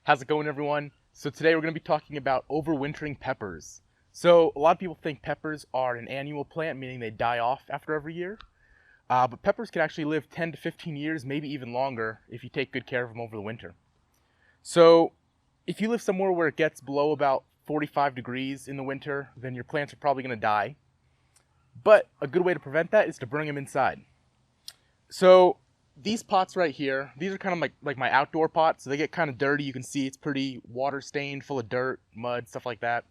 How's it going, everyone? So today we're going to be talking about overwintering peppers. So a lot of people think peppers are an annual plant, meaning they die off after every year. But peppers can actually live 10 to 15 years, maybe even longer, if you take good care of them over the winter. So if you live somewhere where it gets below about 45 degrees in the winter, then your plants are probably going to die. But a good way to prevent that is to bring them inside. So these pots right here, these are kind of like my outdoor pots. So they get kind of dirty. You can see it's pretty water stained, full of dirt, mud, stuff like that.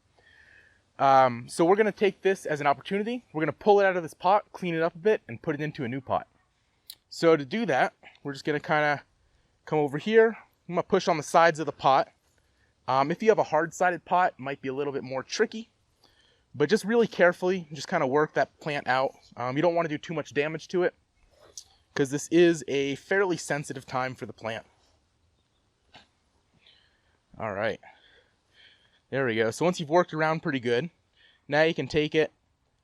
So we're going to take this as an opportunity. We're going to pull it out of this pot, clean it up a bit, and put it into a new pot. So to do that, we're just going to kind of come over here. I'm going to push on the sides of the pot. If you have a hard-sided pot, it might be a little bit more tricky. But just really carefully, just kind of work that plant out. You don't want to do too much damage to it, because this is a fairly sensitive time for the plant. All right. There we go. So once you've worked around pretty good, now you can take it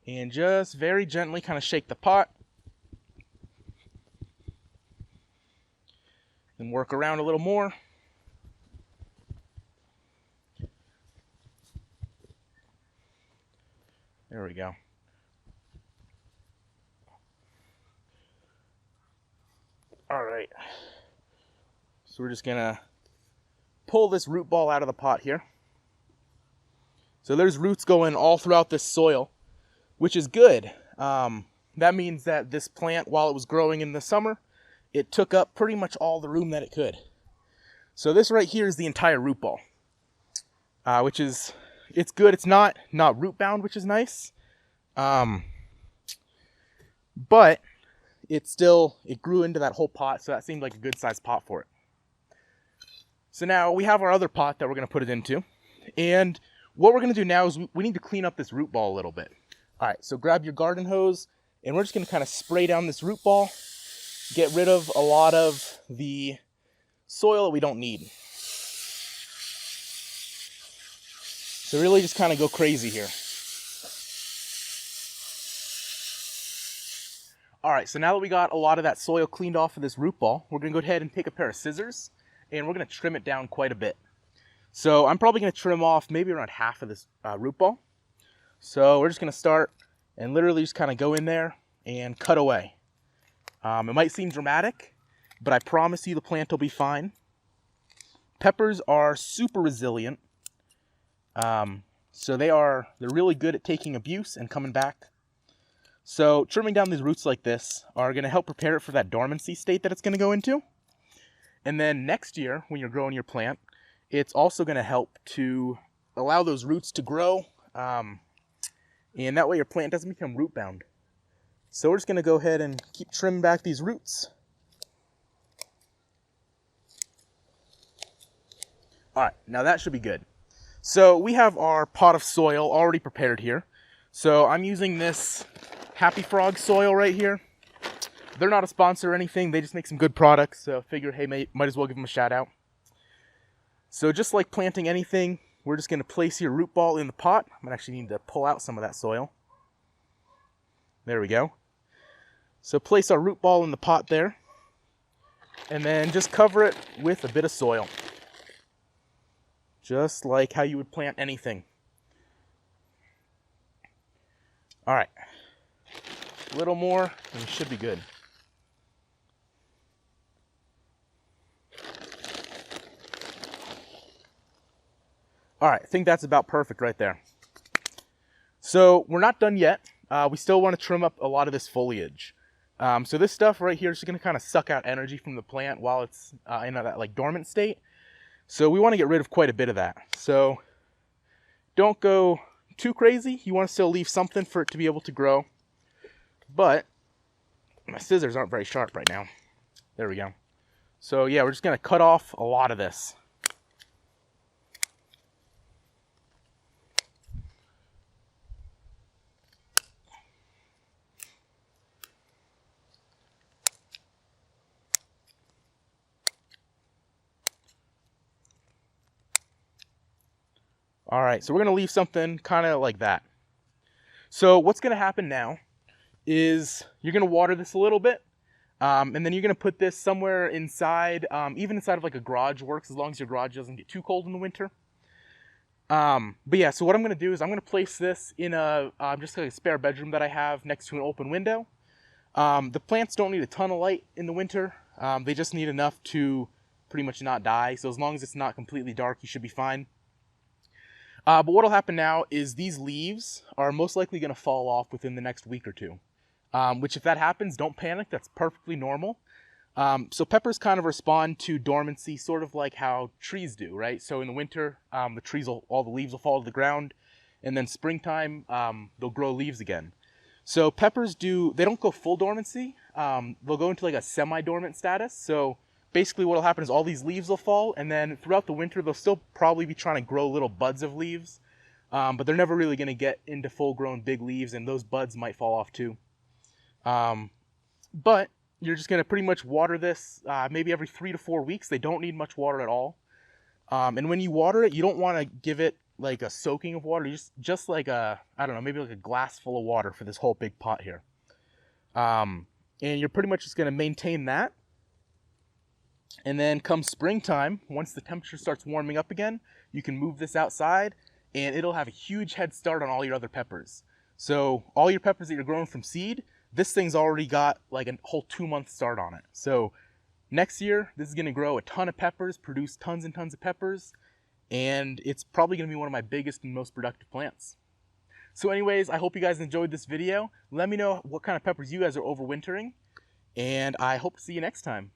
and just very gently kind of shake the pot. And work around a little more. There we go. All right. So we're just gonna pull this root ball out of the pot here. So there's roots going all throughout this soil, which is good. That means that this plant, while it was growing in the summer, it took up pretty much all the room that it could. So this right here is the entire root ball, which is, it's good. It's not root bound, which is nice. But it grew into that whole pot, so that seemed like a good sized pot for it. So now we have our other pot that we're going to put it into. And what we're going to do now is we need to clean up this root ball a little bit. All right, so grab your garden hose, and we're just going to kind of spray down this root ball, get rid of a lot of the soil that we don't need. So really just kind of go crazy here. All right, so now that we got a lot of that soil cleaned off of this root ball, we're going to go ahead and take a pair of scissors, and we're going to trim it down quite a bit. So I'm probably going to trim off maybe around half of this root ball. So we're just going to start and literally just kind of go in there and cut away. It might seem dramatic, but I promise you the plant will be fine. Peppers are super resilient. So they're really good at taking abuse and coming back. So trimming down these roots like this are going to help prepare it for that dormancy state that it's going to go into. And then next year, when you're growing your plant, it's also going to help to allow those roots to grow. And that way your plant doesn't become root bound. So we're just going to go ahead and keep trimming back these roots. All right, now that should be good. So we have our pot of soil already prepared here. So I'm using this Happy Frog soil right here. They're not a sponsor or anything. They just make some good products. So I figured, hey, might as well give them a shout out. So just like planting anything, we're just going to place your root ball in the pot. I'm going to actually need to pull out some of that soil. There we go. So place our root ball in the pot there. And then just cover it with a bit of soil. Just like how you would plant anything. All right. A little more, and we should be good. All right, I think that's about perfect right there. So we're not done yet. We still want to trim up a lot of this foliage. So this stuff right here is just going to kind of suck out energy from the plant while it's in that like dormant state. So we want to get rid of quite a bit of that. So don't go too crazy. You want to still leave something for it to be able to grow. But my scissors aren't very sharp right now. There we go. So yeah, we're just going to cut off a lot of this. All right, so we're going to leave something kind of like that. So what's going to happen now is you're going to water this a little bit. And then you're gonna put this somewhere inside, even inside of like a garage works, as long as your garage doesn't get too cold in the winter. But yeah, so what I'm gonna do is I'm gonna place this in a just like a spare bedroom that I have next to an open window. The plants don't need a ton of light in the winter. They just need enough to pretty much not die. So as long as it's not completely dark, you should be fine. But what'll happen now is these leaves are most likely gonna fall off within the next week or two. Which if that happens, don't panic, that's perfectly normal. So peppers kind of respond to dormancy, sort of like how trees do, right? So in the winter, all the leaves will fall to the ground, and then springtime, they'll grow leaves again. So peppers they don't go full dormancy, they'll go into like a semi-dormant status. So basically what'll happen is all these leaves will fall, and then throughout the winter, they'll still probably be trying to grow little buds of leaves, but they're never really gonna get into full-grown big leaves, and those buds might fall off too. But you're just going to pretty much water this maybe every 3 to 4 weeks. They don't need much water at all. And when you water it, you don't want to give it like a soaking of water. Just like I don't know, maybe like a glass full of water for this whole big pot here. And you're pretty much just going to maintain that. And then come springtime, once the temperature starts warming up again, you can move this outside and it'll have a huge head start on all your other peppers. So all your peppers that you're growing from seed, this thing's already got like a whole 2-month start on it. So next year, this is gonna grow a ton of peppers, produce tons and tons of peppers, and it's probably gonna be one of my biggest and most productive plants. So anyways, I hope you guys enjoyed this video. Let me know what kind of peppers you guys are overwintering, and I hope to see you next time.